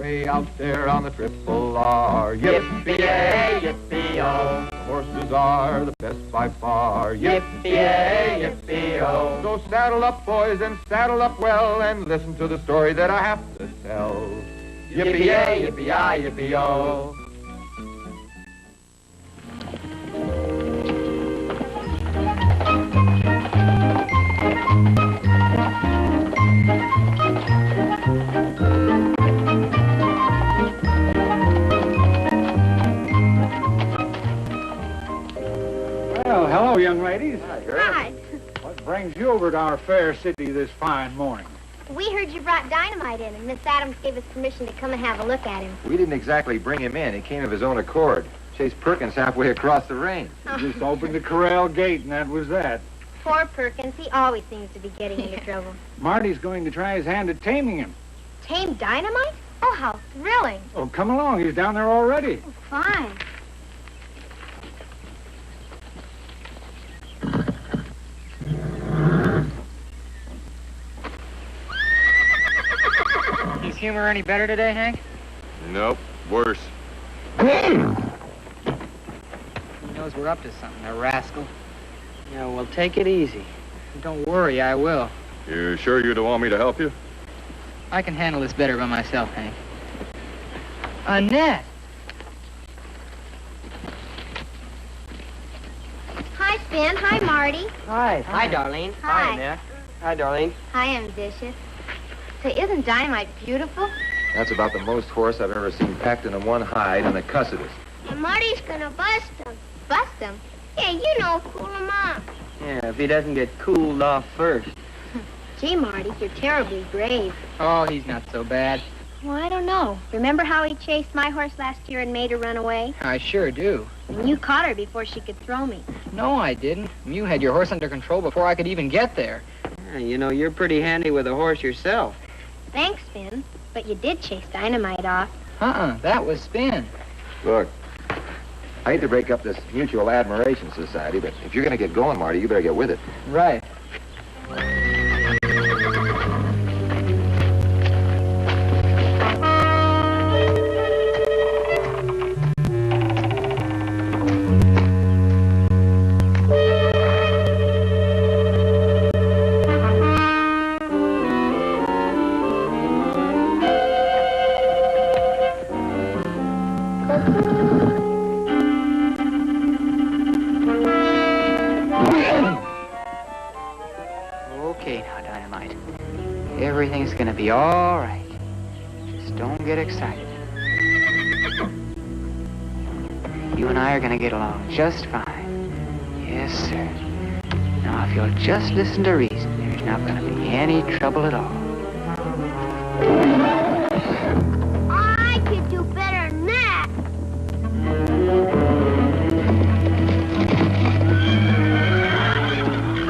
way out there on the Triple R. Yippee-yay, yippee-oh. The horses are the best by far. Yippee-yay, yippee-oh. So saddle up, boys, and saddle up well, and listen to the story that I have to tell. Yippee-yay, yippee-yi, yippee-oh. Well, hello, young ladies. Hi, girl. Hi. What brings you over to our fair city this fine morning? We heard you brought Dynamite in, and Miss Adams gave us permission to come and have a look at him. We didn't exactly bring him in. He came of his own accord. Chased Perkins halfway across the range. You just opened the corral gate, and that was that. Poor Perkins. He always seems to be getting into trouble. Marty's going to try his hand at taming him. Tame Dynamite? Oh, how thrilling. Oh, come along. He's down there already. Oh, fine. His humor any better today, Hank? Nope, worse. He knows we're up to something, the rascal. Yeah, well, take it easy. Don't worry, I will. You sure you don't want me to help you? I can handle this better by myself, Hank. Annette! Hi, Finn. Hi, Marty. Hi. Hi, Darlene. Hi. Annette. Hi, Darlene. Hi, Ambitious. Say, isn't Dynamite beautiful? That's about the most horse I've ever seen packed into one hide in the cussedest. And Marty's gonna bust him. Bust him? Yeah, you know, cool him off. Yeah, if he doesn't get cooled off first. Gee, Marty, you're terribly brave. Oh, he's not so bad. Well, I don't know. Remember how he chased my horse last year and made her run away? I sure do. And you caught her before she could throw me. No, I didn't. You had your horse under control before I could even get there. Yeah, you know, you're pretty handy with a horse yourself. Thanks, Finn. But you did chase Dynamite off. That was Spin. Look, I hate to break up this mutual admiration society, but if you're going to get going, Marty, you better get with it. Right. Everything's gonna be all right. Just don't get excited. You and I are gonna get along just fine. Yes, sir. Now, if you'll just listen to reason, there's not gonna be any trouble at all. I could do better than that.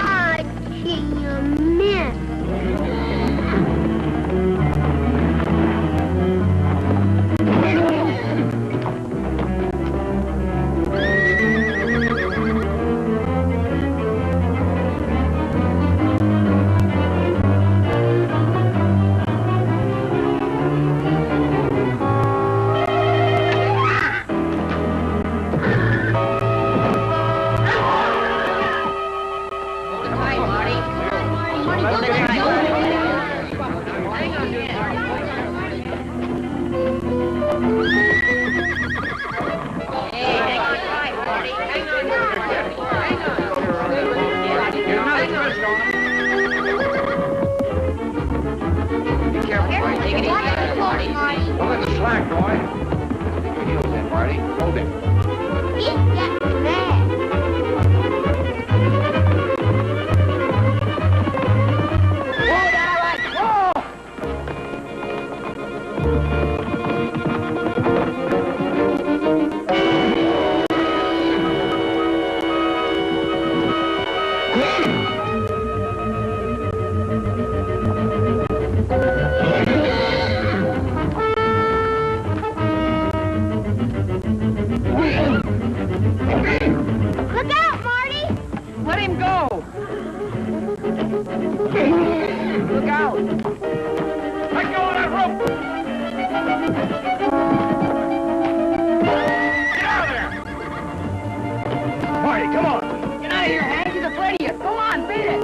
I can't miss. Marty, come on. Get out of here, Hank. He's afraid of you. Go on, beat it.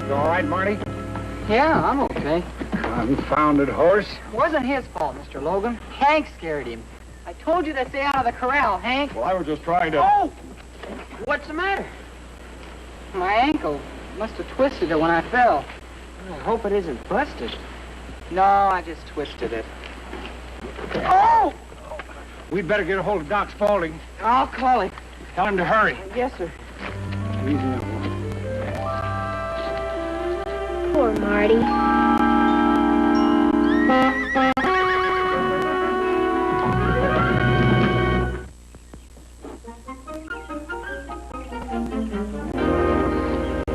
You all right, Marty? Yeah, I'm okay. Confounded horse. It wasn't his fault, Mr. Logan. Hank scared him. I told you to stay out of the corral, Hank. Well, I was just trying to... Oh! What's the matter? My ankle. Must have twisted it when I fell. I hope it isn't busted. No, I just twisted it. Oh! We'd better get a hold of Doc Spaulding. I'll call him. Tell him to hurry. Yes, sir. Easy now. Poor Marty.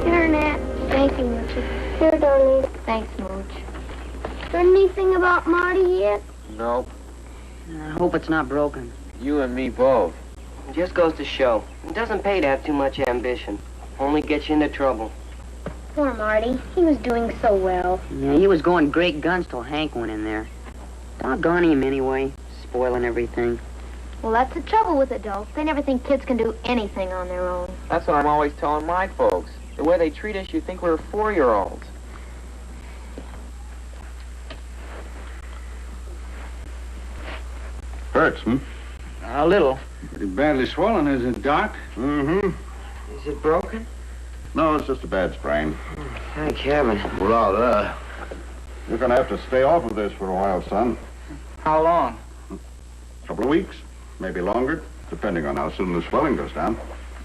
Here, Annette. Thank you, Moochie. Here, Darlene. Thanks, Mooch. Heard anything about Marty yet? Nope. I hope it's not broken. You and me both. It just goes to show. It doesn't pay to have too much ambition. Only gets you into trouble. Poor Marty. He was doing so well. Yeah, he was going great guns till Hank went in there. Doggone him anyway, spoiling everything. Well, that's the trouble with adults. They never think kids can do anything on their own. That's what I'm always telling my folks. The way they treat us, you think we're 4-year-olds. Hurts, hmm? A little. Pretty badly swollen, isn't it, Doc? Mm-hmm. Is it broken? No, it's just a bad sprain. Thank heaven. Well, you're gonna have to stay off of this for a while, son. How long? A couple of weeks, maybe longer, depending on how soon the swelling goes down.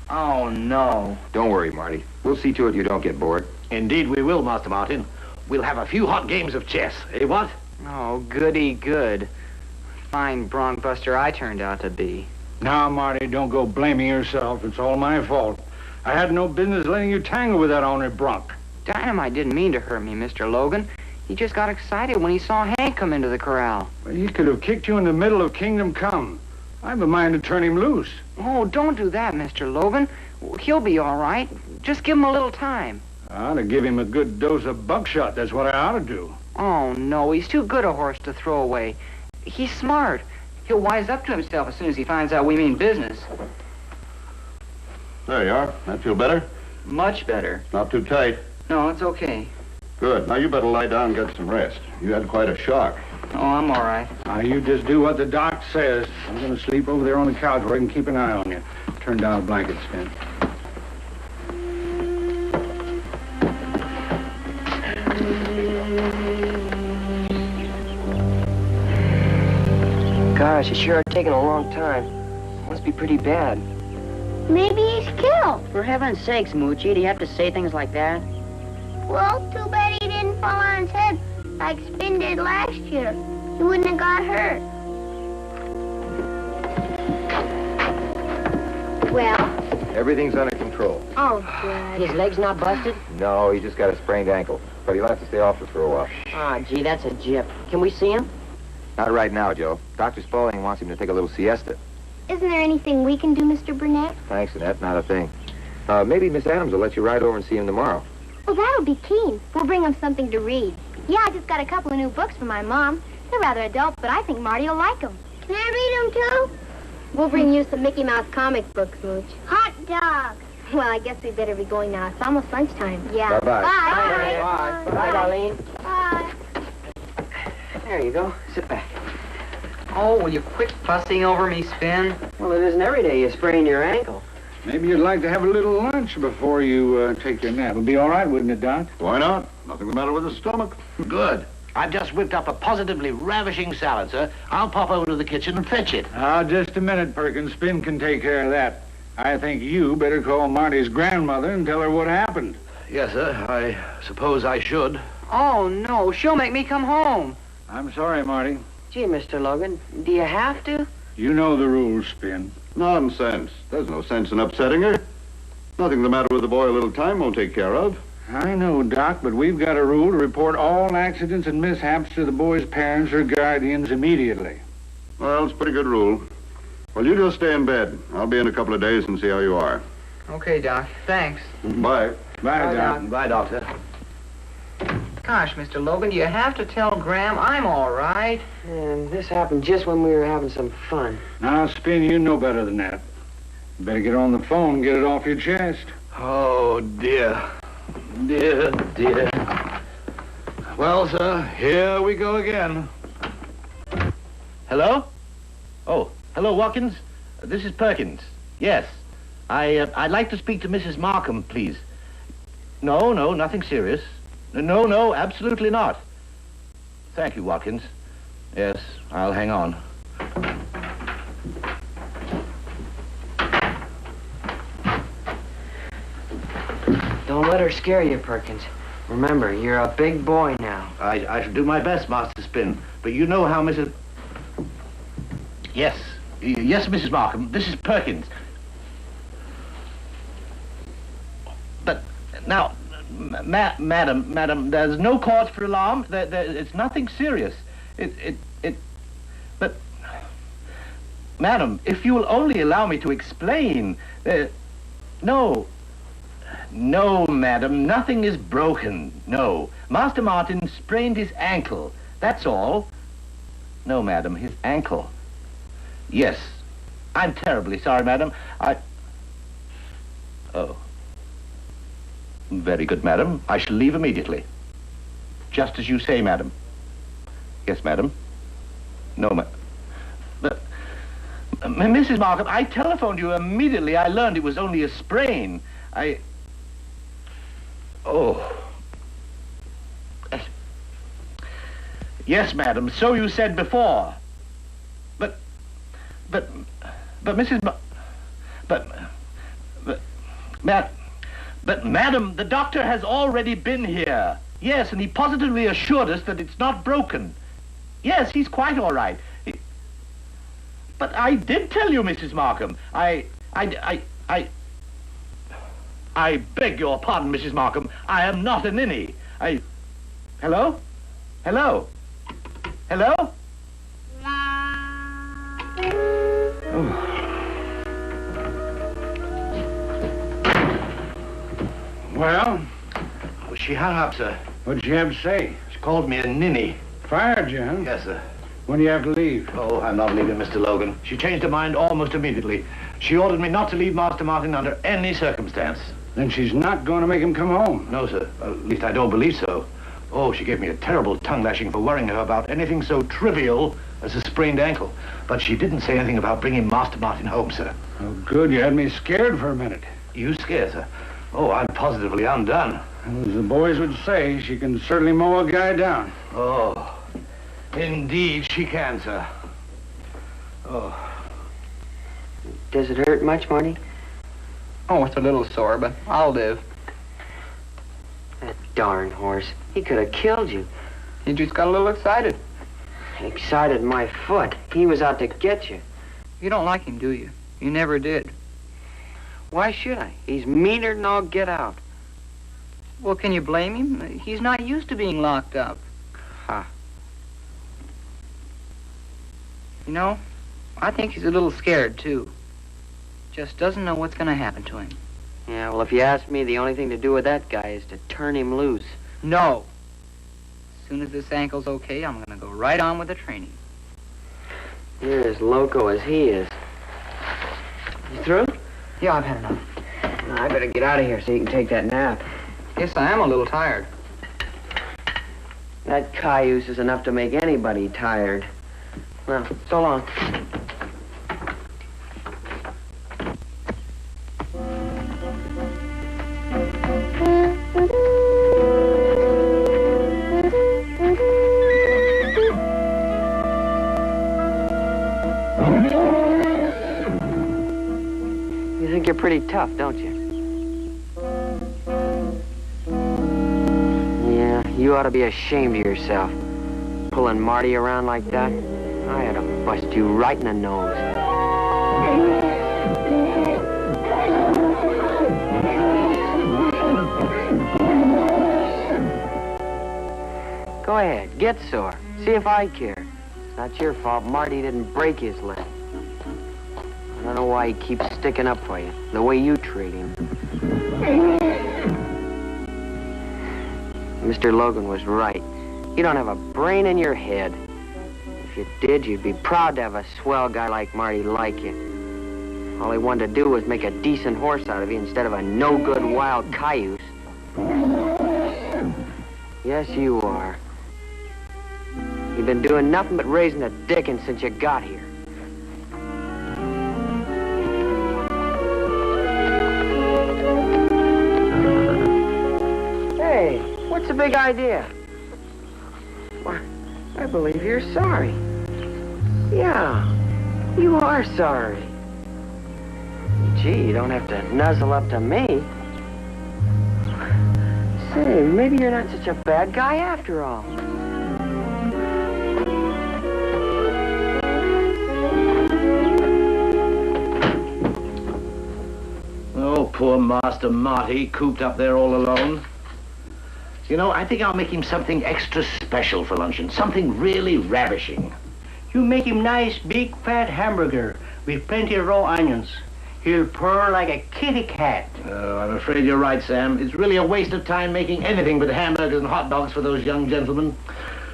Oh, no. Don't worry, Marty. We'll see to it you don't get bored. Indeed we will, Master Martin. We'll have a few hot games of chess, eh, what? Oh, goody good. Fine bronc buster I turned out to be. Now, Marty, don't go blaming yourself. It's all my fault. I had no business letting you tangle with that ornery bronc. Dynamite didn't mean to hurt me, Mr. Logan. He just got excited when he saw Hank come into the corral. Well, he could have kicked you in the middle of Kingdom Come. I've a mind to turn him loose. Oh, don't do that, Mr. Logan. He'll be all right. Just give him a little time. I ought to give him a good dose of buckshot. That's what I ought to do. Oh, no, he's too good a horse to throw away. He's smart. He'll wise up to himself as soon as he finds out we mean business. There you are. That feel better? Much better. Not too tight. No, it's okay. Good. Now you better lie down and get some rest. You had quite a shock. Oh, I'm all right. Now, you just do what the doc says. I'm going to sleep over there on the couch where I can keep an eye on you. Turn down the blankets, Finn. Gosh, it's sure taking a long time. Must be pretty bad. Maybe he's killed. For heaven's sakes, Moochie, do you have to say things like that? Well, too bad he didn't fall on his head like Spin did last year. He wouldn't have got hurt. Well? Everything's under control. Oh, good. His leg's not busted? No, he just got a sprained ankle. But he'll have to stay off it for a while. Ah, gee, that's a jip. Can we see him? Not right now, Joe. Dr. Spaulding wants him to take a little siesta. Isn't there anything we can do, Mr. Burnett? Thanks, Annette. Not a thing. Maybe Miss Adams will let you ride over and see him tomorrow. Well, that'll be keen. We'll bring him something to read. Yeah, I just got a couple of new books for my mom. They're rather adult, but I think Marty will like them. Can I read them, too? We'll bring you some Mickey Mouse comic books, Mooch. Hot dog. Well, I guess we better be going now. It's almost lunchtime. Yeah. Bye-bye. Bye. Bye. Bye, Darlene. Bye. There you go. Sit back. Oh, will you quit fussing over me, Spin? Well, it isn't every day you sprain your ankle. Maybe you'd like to have a little lunch before you take your nap. It'll be all right, wouldn't it, Doc? Why not? Nothing the matter with the stomach. Good. I've just whipped up a positively ravishing salad, sir. I'll pop over to the kitchen and fetch it. Just a minute, Perkins. Spin can take care of that. I think you better call Marty's grandmother and tell her what happened. Yes, sir. I suppose I should. Oh, no, she'll make me come home. I'm sorry, Marty. Gee, Mr. Logan, do you have to? You know the rules, Spin. Nonsense. There's no sense in upsetting her. Nothing the matter with the boy a little time won't take care of. I know, Doc, but we've got a rule to report all accidents and mishaps to the boy's parents or guardians immediately. Well, it's a pretty good rule. Well, you just stay in bed. I'll be in a couple of days and see how you are. Okay, Doc. Thanks. Bye. Bye, Doc. Bye, Doctor. Gosh, Mr. Logan, do you have to tell Graham I'm all right? And this happened just when we were having some fun. Now, Spin, you know better than that. You better get on the phone and get it off your chest. Oh, dear. Dear, dear. Well, sir, here we go again. Hello? Oh, hello, Watkins. This is Perkins. Yes. I'd like to speak to Mrs. Markham, please. No, nothing serious. No, absolutely not. Thank you, Watkins. Yes, I'll hang on. Don't let her scare you, Perkins. Remember, you're a big boy now. I shall do my best, Master Spin. But you know how Mrs... Yes, Mrs. Markham. This is Perkins. But now, madam, there's no cause for alarm. It's nothing serious. But, madam, if you will only allow me to explain, no, madam, nothing is broken. No, Master Martin sprained his ankle. That's all. No, madam, his ankle. Yes, I'm terribly sorry, madam. Oh. Very good, madam. I shall leave immediately. Just as you say, madam. Yes, madam. No, but, Mrs. Markham, I telephoned you immediately. I learned it was only a sprain. Oh. Yes, madam, so you said before. But Mrs. But, madam, the doctor has already been here. Yes, and he positively assured us that it's not broken. Yes, he's quite all right. But I did tell you, Mrs. Markham. I beg your pardon, Mrs. Markham. I am not a ninny. Hello? Hello? Hello? Oh. Well? Oh, she hung up, sir. What'd she have to say? She called me a ninny. Fired you, huh? Yes, sir. When do you have to leave? Oh, I'm not leaving, Mr. Logan. She changed her mind almost immediately. She ordered me not to leave Master Martin under any circumstance. Then she's not going to make him come home. No, sir. At least I don't believe so. Oh, she gave me a terrible tongue-lashing for worrying her about anything so trivial as a sprained ankle. But she didn't say anything about bringing Master Martin home, sir. Oh, good. You had me scared for a minute. You scared, sir? Oh, I'm positively undone. As the boys would say, she can certainly mow a guy down. Oh, indeed she can, sir. Oh. Does it hurt much, Marty? Oh, it's a little sore, but I'll live. That darn horse. He could have killed you. He just got a little excited. Excited my foot. He was out to get you. You don't like him, do you? You never did. Why should I? He's meaner than all get out. Well, can you blame him? He's not used to being locked up. Ha. You know, I think he's a little scared, too. Just doesn't know what's going to happen to him. Yeah, well, if you ask me, the only thing to do with that guy is to turn him loose. No. As soon as this ankle's okay, I'm going to go right on with the training. You're as loco as he is. You through? Yeah, I've had enough. I better get out of here so you can take that nap. Yes, I am a little tired. That cayuse is enough to make anybody tired. Well, so long. You think you're pretty tough, don't you? Yeah, you ought to be ashamed of yourself. Pulling Marty around like that. I ought to bust you right in the nose. Go ahead, get sore. See if I care. It's not your fault Marty didn't break his leg. I don't know why he keeps sticking up for you, the way you treat him. Mr. Logan was right. You don't have a brain in your head. If you did, you'd be proud to have a swell guy like Marty like you. All he wanted to do was make a decent horse out of you instead of a no-good wild cayuse. Yes, you are. You've been doing nothing but raising a dickens since you got here. Hey, what's the big idea? Why, I believe you're sorry. Yeah, you are sorry. Gee, you don't have to nuzzle up to me. Say, maybe you're not such a bad guy after all. Oh, poor Master Marty, cooped up there all alone. You know, I think I'll make him something extra special for luncheon. Something really ravishing. You make him nice, big, fat hamburger with plenty of raw onions. He'll purr like a kitty cat. Oh, I'm afraid you're right, Sam. It's really a waste of time making anything but hamburgers and hot dogs for those young gentlemen.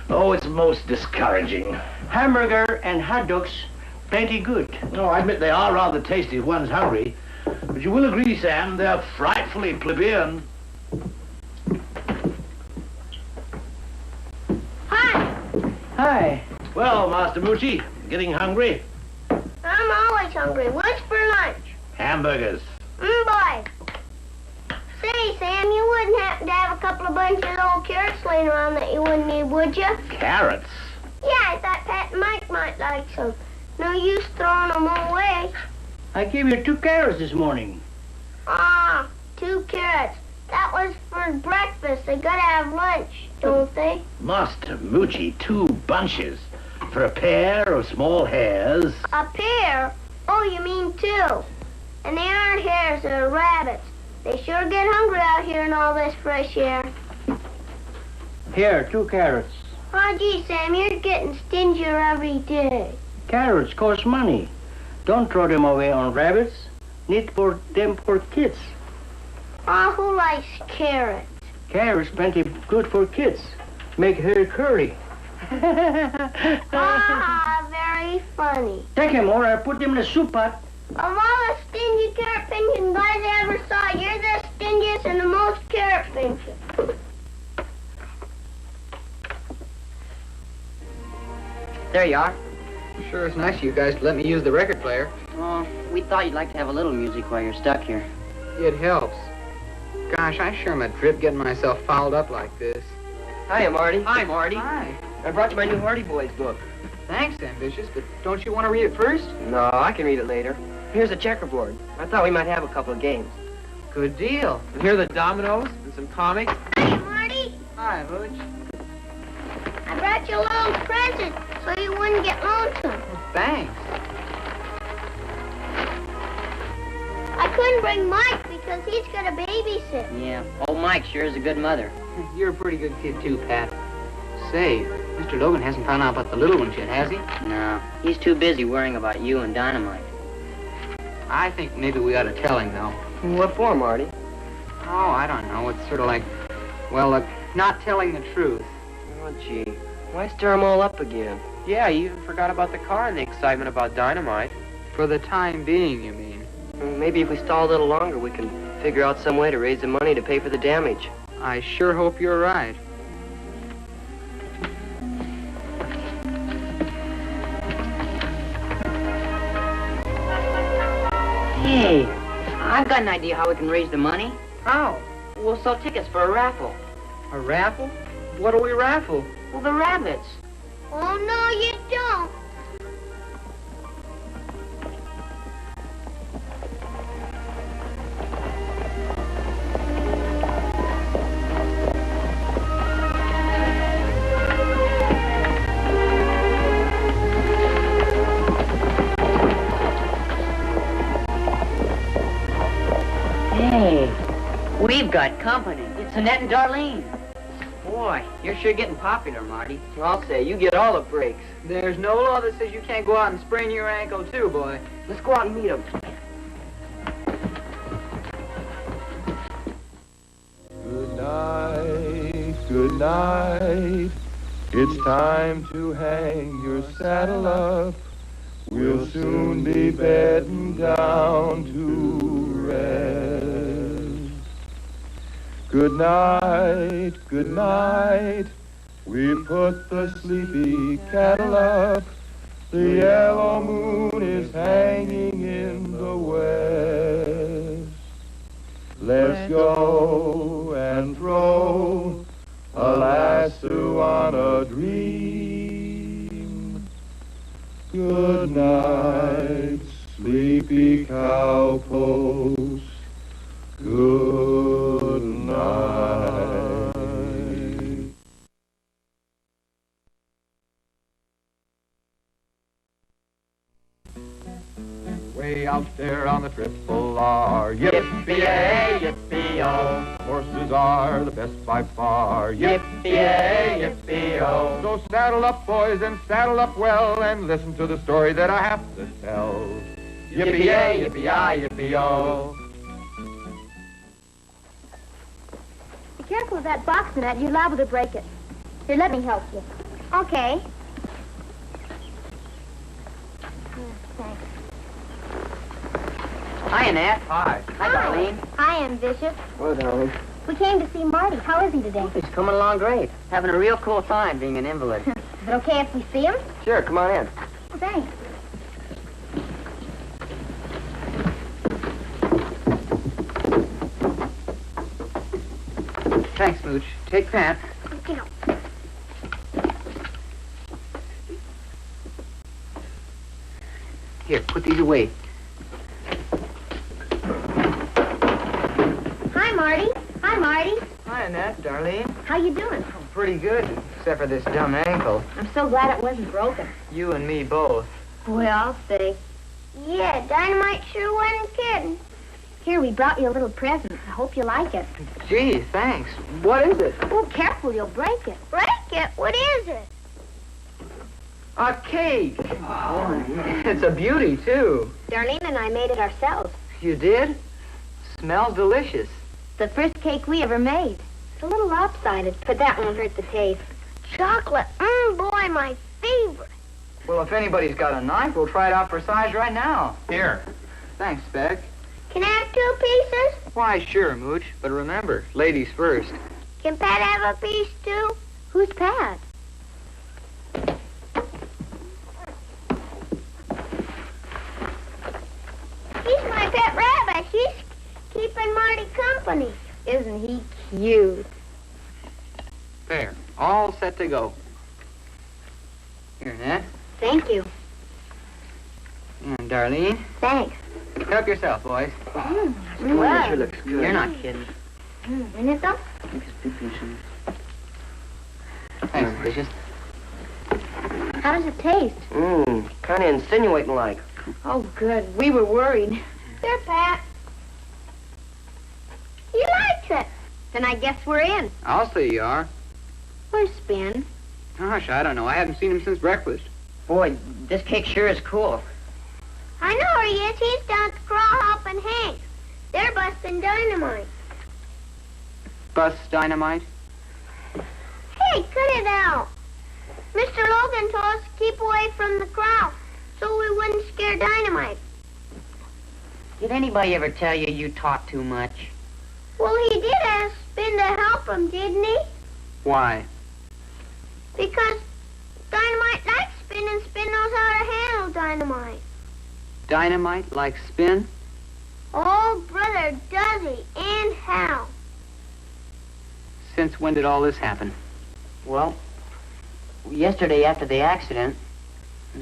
Oh, it's most discouraging. Hamburger and hot dogs, plenty good. Oh, I admit they are rather tasty if one's hungry. But you will agree, Sam, they're frightfully plebeian. Hi. Hi. Well, Master Moochie, getting hungry? I'm always hungry. What's for lunch? Hamburgers. Boy. Say, Sam, you wouldn't happen to have a couple of bunches of old carrots laying around that you wouldn't need, would you? Carrots? Yeah, I thought Pat and Mike might like some. No use throwing them away. I gave you 2 carrots this morning. Ah, 2 carrots. That was for breakfast. They gotta have lunch, don't they? Master Moochie, 2 bunches. For a pair of small hares. A pair? Oh, you mean 2. And they aren't hares, they're rabbits. They sure get hungry out here in all this fresh air. Here, 2 carrots. Oh, gee, Sam, you're getting stingier every day. Carrots cost money. Don't throw them away on rabbits. Need for them for kids. Oh, who likes carrots? Carrots plenty good for kids. Make her curry. Ah, very funny. Take them or I'll put them in a soup pot. Of all the stingy carrot pinching guys I ever saw, you're the stingiest and the most carrot pinching. There you are. Sure, it's nice of you guys to let me use the record player. Oh, we thought you'd like to have a little music while you're stuck here. It helps. Gosh, I sure am a drip getting myself fouled up like this. Hiya, Marty. Hi, Marty. Hi. I brought you my new Hardy Boys book. Thanks, Ambitious, but don't you want to read it first? No, I can read it later. Here's a checkerboard. I thought we might have a couple of games. Good deal. And here are the dominoes and some comics. Hi, Marty. Hi, Mooch. I brought you a little present so you wouldn't get lonesome. Thanks. I couldn't bring Mike because he's got to babysit. Yeah, old Mike sure is a good mother. You're a pretty good kid, too, Pat. Say, Mr. Logan hasn't found out about the little ones yet, has he? No, he's too busy worrying about you and Dynamite. I think maybe we ought to tell him, though. What for, Marty? Oh, I don't know. It's sort of like, well, not telling the truth. Oh, gee. Why stir them all up again? Yeah, you even forgot about the car and the excitement about Dynamite. For the time being, you mean? Maybe if we stall a little longer, we can figure out some way to raise the money to pay for the damage. I sure hope you're right. Hey, I've got an idea how we can raise the money. How? We'll sell tickets for a raffle. A raffle? What do we raffle? Well, the rabbits. Oh, no, you don't. Hey, we've got company. It's Annette and Darlene. Boy, you're sure getting popular, Marty. I'll say, you get all the breaks. There's no law that says you can't go out and sprain your ankle, too, boy. Let's go out and meet him. Good night, good night. It's time to hang your saddle up. We'll soon be bedding down to rest. Good night, good night. We put the sleepy cattle up. The yellow moon is hanging in the west. Let's go and throw a lasso on a dream. Good night, sleepy cowpost. Good night. Way out there on the Triple R, yippee-yay, yippee-oh. Horses are the best by far, yippee-yay, yippee-oh. So saddle up, boys, and saddle up well, and listen to the story that I have to tell. Yippee-yay, yippee-yi, yippee-oh. Be careful of that box, Annette. You're liable to break it. Here, let me help you. Okay. Thanks. Hi, Annette. Hi. Hi, Darlene. Hi, I'm Bishop. Well, darling. We came to see Marty. How is he today? He's coming along great. Having a real cool time being an invalid. Is it okay if we see him? Sure, come on in. Oh, thanks. Thanks, Mooch. Take that. Okay. Here, put these away. Hi, Marty. Hi, Marty. Hi, Annette, Darlene. How you doing? Pretty good, except for this dumb ankle. I'm so glad it wasn't broken. You and me both. Well, I'll say. Yeah, Dynamite sure wasn't kidding. Here, we brought you a little present. I hope you like it. Gee, thanks. What is it? Oh, careful, you'll break it. Break it? What is it? A cake. Oh, it's a beauty, too. Darlene and I made it ourselves. You did? Smells delicious. The first cake we ever made. It's a little lopsided, but that won't hurt the taste. Chocolate. Boy, my favorite. Well, if anybody's got a knife, we'll try it out for size right now. Here. Thanks, Speck. Can I have 2 pieces? Why, sure, Mooch. But remember, ladies first. Can Pat have a piece, too? Who's Pat? He's my pet rabbit. He's keeping Marty company. Isn't he cute? There. All set to go. Here, Annette. Thank you. And Darlene. Thanks. Help yourself, boys. Well, Sure looks good. You're not kidding. Isn't it though? Thanks, Bishop. How does it taste? Kind of insinuating like. Oh, good. We were worried. There, Pat. He likes it. Then I guess we're in. I'll say you are. Where's Spin? Gosh, I don't know. I haven't seen him since breakfast. Boy, this cake sure is cool. I know where he is. He's down at the Crawl Hop and Hank. They're busting Dynamite. Bus Dynamite? Hey, cut it out. Mr. Logan told us to keep away from the crowd so we wouldn't scare Dynamite. Did anybody ever tell you you talk too much? Well, he did ask Spin to help him, didn't he? Why? Because Dynamite likes Spin and Spin knows how to handle Dynamite. Dynamite like Spin? Oh, brother, does he? And how? Since when did all this happen? Well, yesterday after the accident,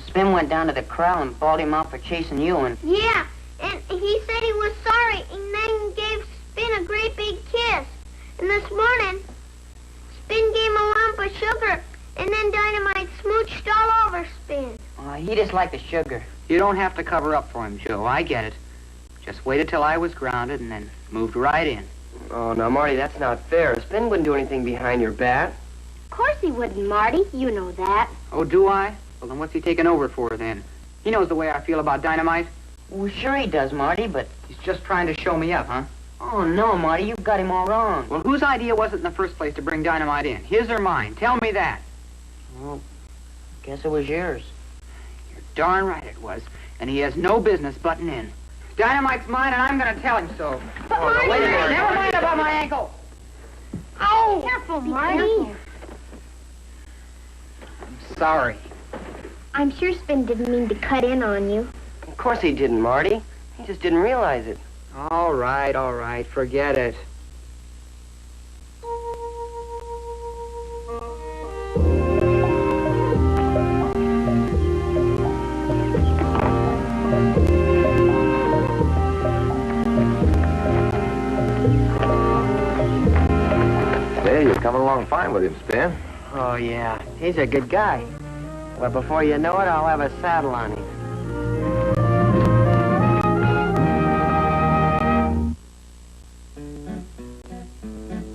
Spin went down to the corral and bawled him out for chasing you and... Yeah, and he said he was sorry and then gave Spin a great big kiss. And this morning, Spin gave him a lump of sugar and then Dynamite smooched all over Spin. he just liked the sugar. You don't have to cover up for him, Joe. I get it. Just waited till I was grounded and then moved right in. Oh, now, Marty, that's not fair. Spin wouldn't do anything behind your back. Of course he wouldn't, Marty. You know that. Oh, do I? Well, then what's he taking over for, then? He knows the way I feel about Dynamite. Well, sure he does, Marty, but... He's just trying to show me up, huh? Oh, no, Marty, you've got him all wrong. Well, whose idea was it in the first place to bring Dynamite in? His or mine? Tell me that. Well, guess it was yours. You're darn right it was. And he has no business butting in. Dynamite's mine, and I'm going to tell him so. But Marty... Wait a minute. Never mind about my ankle. Oh! Careful, Marty. I'm sorry. I'm sure Spin didn't mean to cut in on you. Of course he didn't, Marty. He just didn't realize it. All right. Forget it. Hey, you're coming along fine with him, Spin. Oh, yeah. He's a good guy. Well, before you know it, I'll have a saddle on him.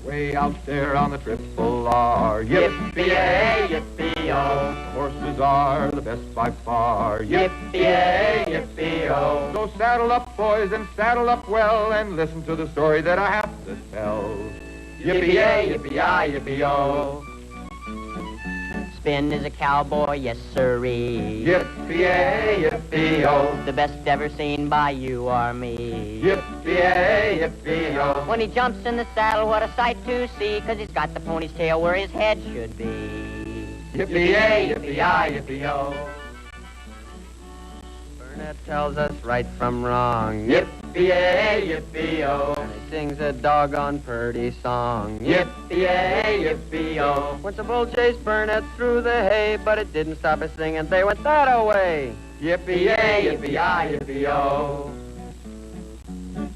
Way out there on the Triple R, yippee-yay, yippee-oh. Horses are the best by far, yippee-yay, yippee-oh. So saddle up, boys, and saddle up well, and listen to the story that I have to tell. Yippee-yay, yippee-yi, yippee-oh. Spin is a cowboy, yes sirree. Yippee-yay, yippee-oh. The best ever seen by you or me. Yippee-yay, yippee-oh. When he jumps in the saddle, what a sight to see, 'cause he's got the pony's tail where his head should be. Yippee-yay, yippee-yi, yippee-oh. Annette tells us right from wrong. Yippee-yay, yippee-oh. And he sings a doggone purty song. Yippee-yay, yippee-oh. Once a bull chased Burnett through the hay, but it didn't stop his singing. They went that away. Yippee-yay, yippee-yi, yippee-oh.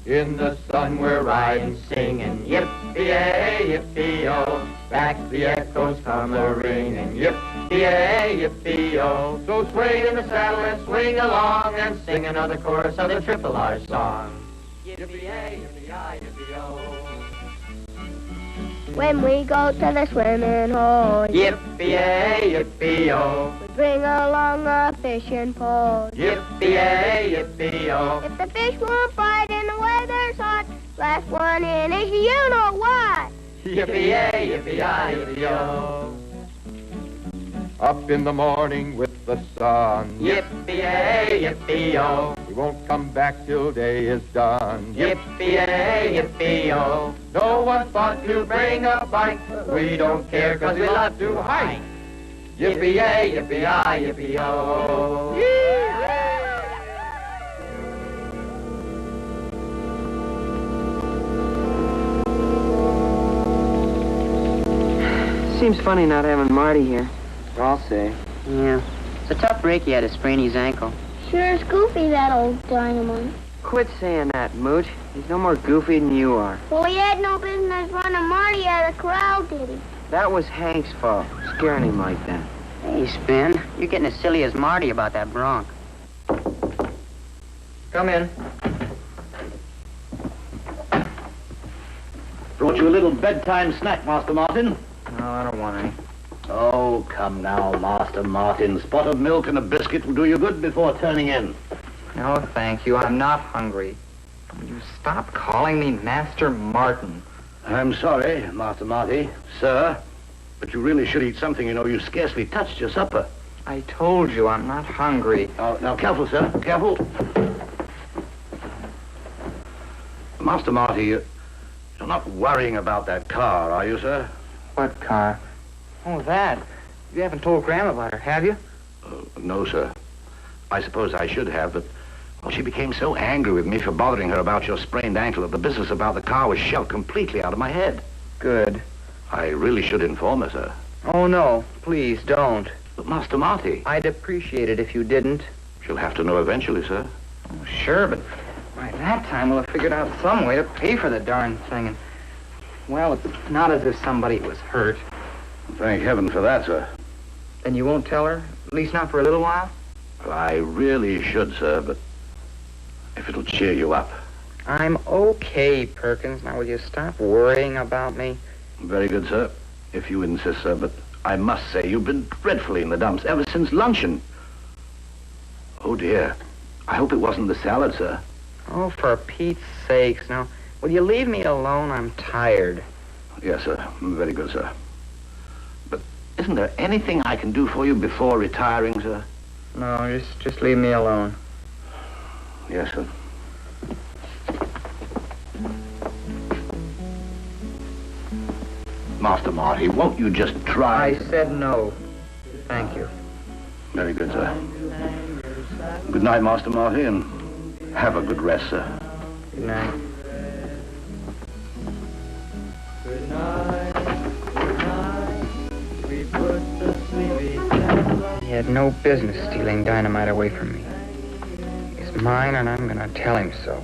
In the sun we're riding, singing, yippee-yay, yippee-oh. Back the echoes come a-ringing, yippee-yay, yippee-oh. So swing in the saddle and swing along and sing another chorus of the Triple R song. Yippee-yay, yippee-yi, yippee-oh. When we go to the swimming hole, Yippee-yay, yippee-oh. we bring along a fishing pole. Yippee-yay, yippee-oh. If the fish won't bite and the weather's hot, last one in is you know what. Yippee-yay, yippee-yi, yippee-oh. Up in the morning with the sun, yippee-yay, yippee-oh. We won't come back till day is done, yippee-yay, yippee-oh. No one thought to bring a bite, but we don't care 'cause we love to hike. Yippee-yay, yippee-yi, yippee-oh. Seems funny not having Marty here. I'll say. Yeah. It's a tough break he had to sprain his ankle. Sure is goofy, that old Dynamite. Quit saying that, Mooch. He's no more goofy than you are. Well, he had no business running Marty out of the corral, did he? That was Hank's fault, scaring him like that. Hey, Spin, you're getting as silly as Marty about that bronc. Come in. Brought you a little bedtime snack, Master Martin. No, I don't want any. Oh, come now, Master Martin. Spot of milk and a biscuit will do you good before turning in. No, thank you. I'm not hungry. Will you stop calling me Master Martin? I'm sorry, Master Marty, sir, but you really should eat something. You know, you scarcely touched your supper. I told you I'm not hungry. Now, careful, sir. Careful. Master Marty, you're not worrying about that car, are you, sir? What car? Oh, that. You haven't told Grandma about her, have you? No, sir. I suppose I should have, but well, she became so angry with me for bothering her about your sprained ankle that the business about the car was shoved completely out of my head. Good. I really should inform her, sir. Oh, no. Please, don't. But, Master Marty... I'd appreciate it if you didn't. She'll have to know eventually, sir. Oh, sure, but by that time we'll have figured out some way to pay for the darn thing. And, well, it's not as if somebody was hurt. Thank heaven for that, sir. Then you won't tell her? At least not for a little while? Well, I really should, sir, but if it'll cheer you up. I'm okay, Perkins. Now, will you stop worrying about me? Very good, sir, if you insist, sir, but I must say, you've been dreadfully in the dumps ever since luncheon. Oh, dear. I hope it wasn't the salad, sir. Oh, for Pete's sakes. Now, will you leave me alone? I'm tired. Yes, sir. Very good, sir. But isn't there anything I can do for you before retiring, sir? No, just leave me alone. Yes, sir. Master Marty, won't you just try? I said no. Thank you. Very good, sir. Good night, Master Marty, and have a good rest, sir. Good night. Good night, we put the sleepy time. He had no business stealing Dynamite away from me. He's mine, and I'm gonna tell him so.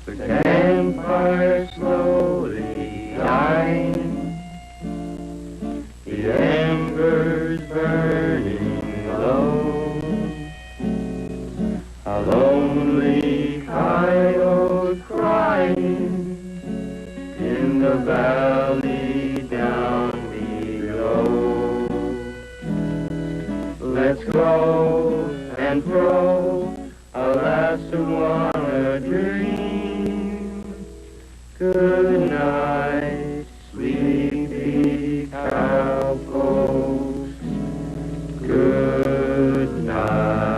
The campfire slowly dying, the embers burning low, a lonely coyote crying in the valley down below. Let's go and throw a last one a dream. Good night, sleepy cowpost. Good night.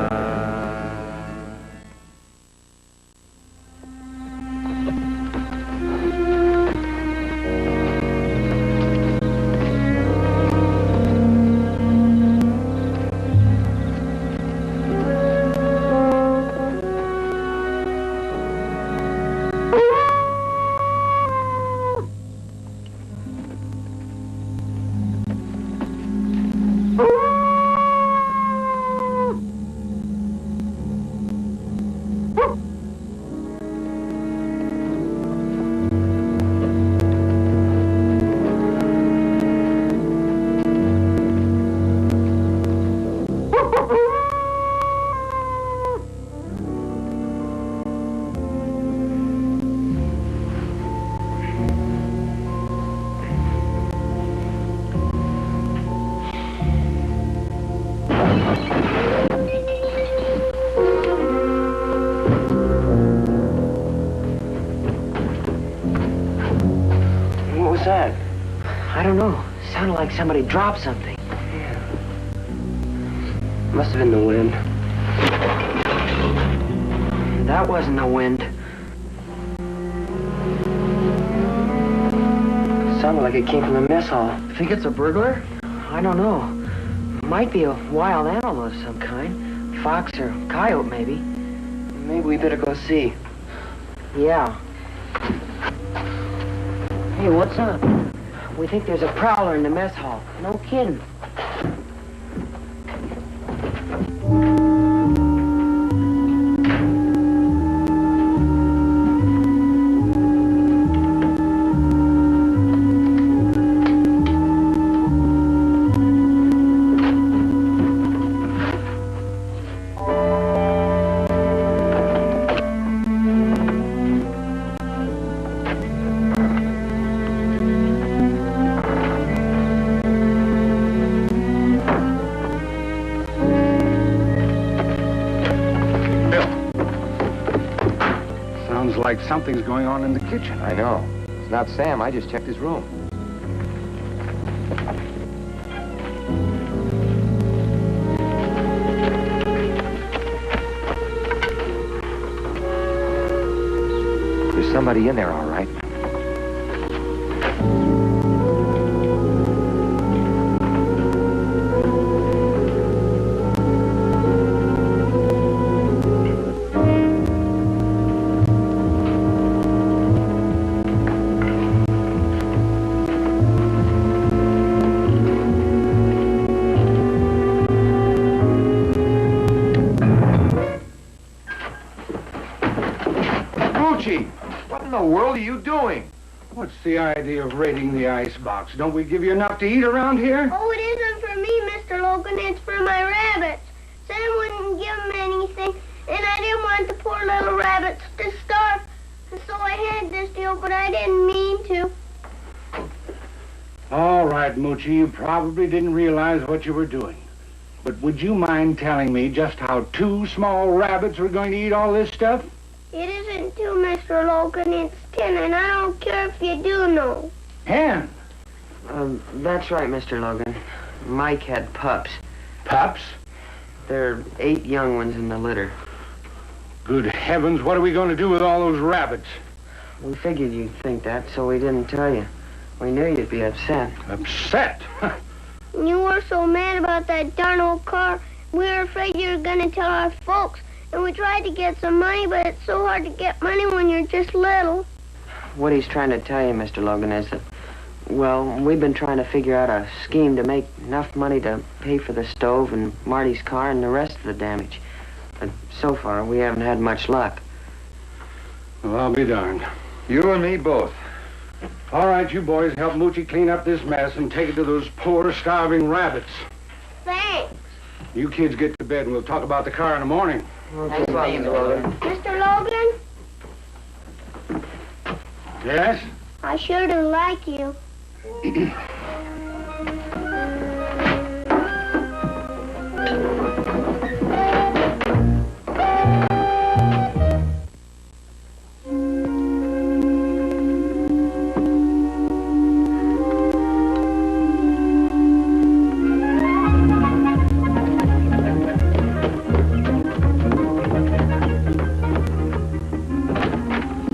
Like somebody dropped something. Yeah. Must have been the wind. That wasn't the wind. Sounded like it came from the mess hall. Think it's a burglar? I don't know. Might be a wild animal of some kind. Fox or coyote, maybe. Maybe we better go see. Yeah. Hey, what's up? We think there's a prowler in the mess hall. No kidding. Like something's going on in the kitchen. I know. It's not Sam. I just checked his room. There's somebody in there, all right. What in the world are you doing? What's the idea of raiding the icebox? Don't we give you enough to eat around here? Oh, it isn't for me, Mr. Logan. It's for my rabbits. Sam wouldn't give them anything, and I didn't want the poor little rabbits to starve. And so I had this deal, but I didn't mean to. All right, Moochie. You probably didn't realize what you were doing. But would you mind telling me just how 2 small rabbits were going to eat all this stuff? It isn't 2, Mr. Logan. It's 10, and I don't care if you do know. 10? That's right, Mr. Logan. Mike had pups. Pups? There are 8 young ones in the litter. Good heavens, what are we going to do with all those rabbits? We figured you'd think that, so we didn't tell you. We knew you'd be upset. Upset? You were so mad about that darn old car. We were afraid you were going to tell our folks. And we tried to get some money, but it's so hard to get money when you're just little. What he's trying to tell you, Mr. Logan, is that, well, we've been trying to figure out a scheme to make enough money to pay for the stove and Marty's car and the rest of the damage. But so far, we haven't had much luck. Well, I'll be darned. You and me both. All right, you boys help Moochie clean up this mess and take it to those poor, starving rabbits. Thanks. You kids get to bed and we'll talk about the car in the morning. Thanks a lot, Mr. Logan. Mr. Logan? Yes? I sure do like you.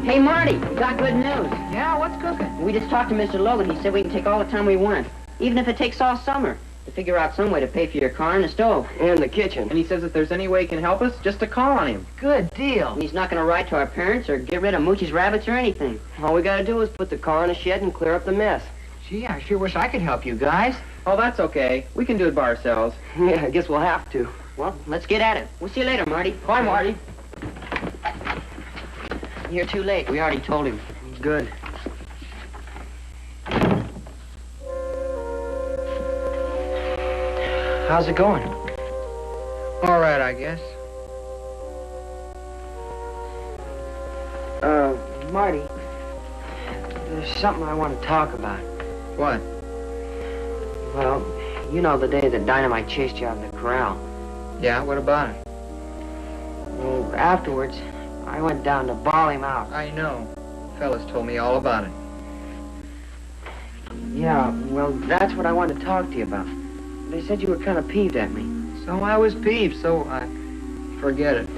Hey, Marty, we got good news. Yeah, what's cooking? We just talked to Mr. Logan. He said we can take all the time we want, even if it takes all summer, to figure out some way to pay for your car and the stove. And the kitchen. And he says if there's any way he can help us, just to call on him. Good deal. He's not going to write to our parents or get rid of Moochie's rabbits or anything. All we gotta do is put the car in a shed and clear up the mess. Gee, I sure wish I could help you guys. Oh, that's okay. We can do it by ourselves. Yeah, I guess we'll have to. Well, let's get at it. We'll see you later, Marty. Bye, Marty. You're too late. We already told him. Good. How's it going? All right, I guess. Marty, there's something I want to talk about. What? Well, you know the day that Dynamite chased you out of the corral. Yeah, what about it? Well, afterwards, I went down to bawl him out. I know. Fellas told me all about it. Yeah, well, that's what I wanted to talk to you about. They said you were kind of peeved at me. So I was peeved, so I... Forget it.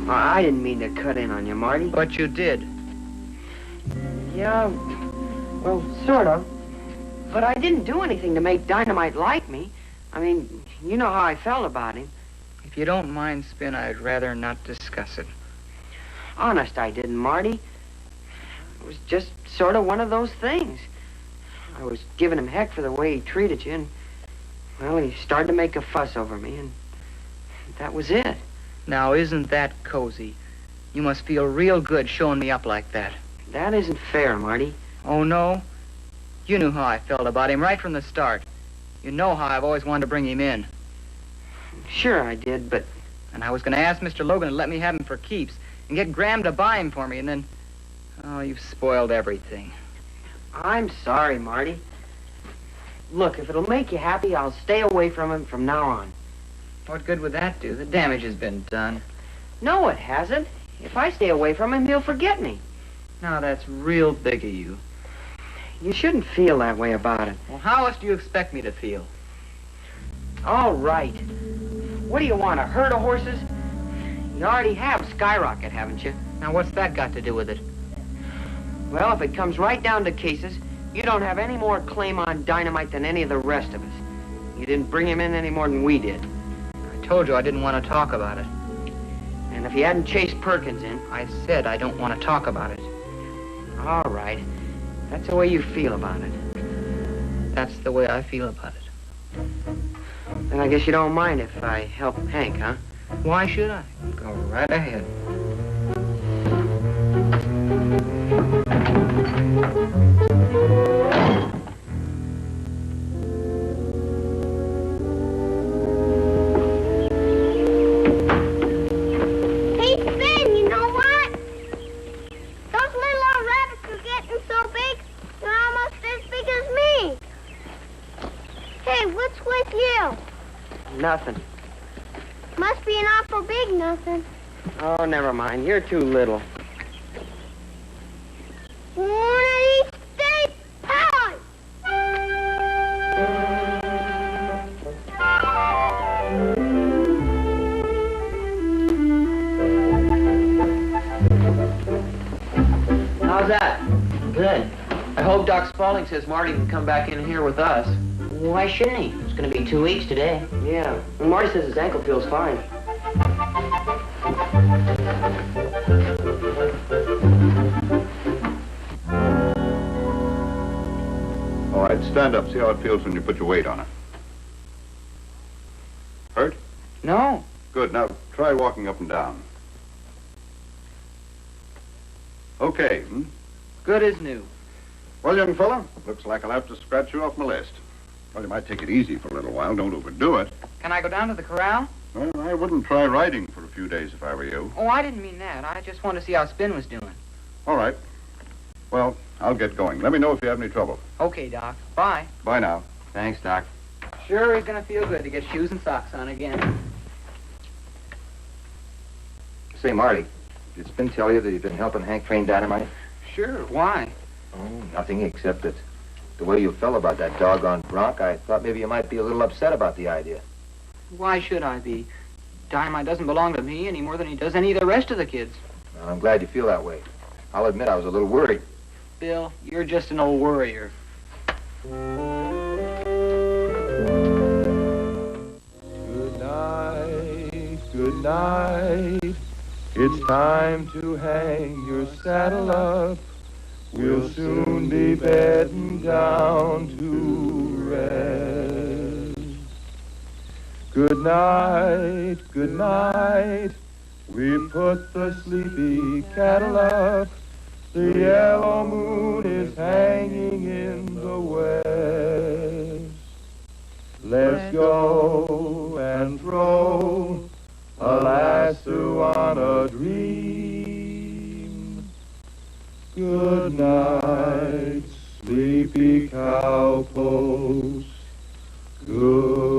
I didn't mean to cut in on you, Marty. But you did. Yeah, well, sort of. But I didn't do anything to make Dynamite like me. I mean, you know how I felt about him. If you don't mind, Spin, I'd rather not discuss it. Honest, I didn't, Marty. It was just sort of one of those things. I was giving him heck for the way he treated you, and, well, he started to make a fuss over me, and that was it. Now, isn't that cozy? You must feel real good showing me up like that. That isn't fair, Marty. Oh, no? You knew how I felt about him right from the start. You know how I've always wanted to bring him in. Sure I did, but... And I was going to ask Mr. Logan to let me have him for keeps and get Graham to buy him for me, and then... Oh, you've spoiled everything. I'm sorry, Marty. Look, if it'll make you happy, I'll stay away from him from now on. What good would that do? The damage has been done. No, it hasn't. If I stay away from him, he'll forget me. Now, that's real big of you. You shouldn't feel that way about it. Well, how else do you expect me to feel? All right. What do you want, a herd of horses? You already have Skyrocket, haven't you? Now, what's that got to do with it? Well, if it comes right down to cases, you don't have any more claim on Dynamite than any of the rest of us. You didn't bring him in any more than we did. I told you I didn't want to talk about it. And if you hadn't chased Perkins in... I said I don't want to talk about it. All right. That's the way you feel about it. That's the way I feel about it. Then I guess you don't mind if I help Hank, huh? Why should I? Go right ahead. Hey, Spin, you know what? Those little old rabbits are getting so big, they're almost as big as me. Nothing. Must be an awful big nothing. Oh, never mind. You're too little. One of these days, power! How's that? Good. I hope Doc Spaulding says Marty can come back in here with us. Why shouldn't he? It's going to be 2 weeks today. Yeah. And Marty says his ankle feels fine. All right, stand up. See how it feels when you put your weight on it. Hurt? No. Good. Now try walking up and down. Okay. Good as new. Well, young fella, looks like I'll have to scratch you off my list. Well, you might take it easy for a little while. Don't overdo it. Can I go down to the corral? Well, I wouldn't try riding for a few days if I were you. Oh, I didn't mean that. I just wanted to see how Spin was doing. All right. Well, I'll get going. Let me know if you have any trouble. Okay, Doc. Bye. Bye now. Thanks, Doc. Sure is gonna feel good to get shoes and socks on again. Say, Marty, did Spin tell you that you've been helping Hank train Dynamite? Sure, why? Oh, nothing except that the way you felt about that doggone bronc, I thought maybe you might be a little upset about the idea. Why should I be? Dynamite doesn't belong to me any more than he does any of the rest of the kids. Well, I'm glad you feel that way. I'll admit I was a little worried. Bill, you're just an old worrier. Good night, good night. It's time to hang your saddle up. We'll soon be bedding down to rest. Good night, good night. We put the sleepy cattle up. The yellow moon is hanging in the west. Let's go and throw a lasso on a dream. Good night, sleepy cowpost. Good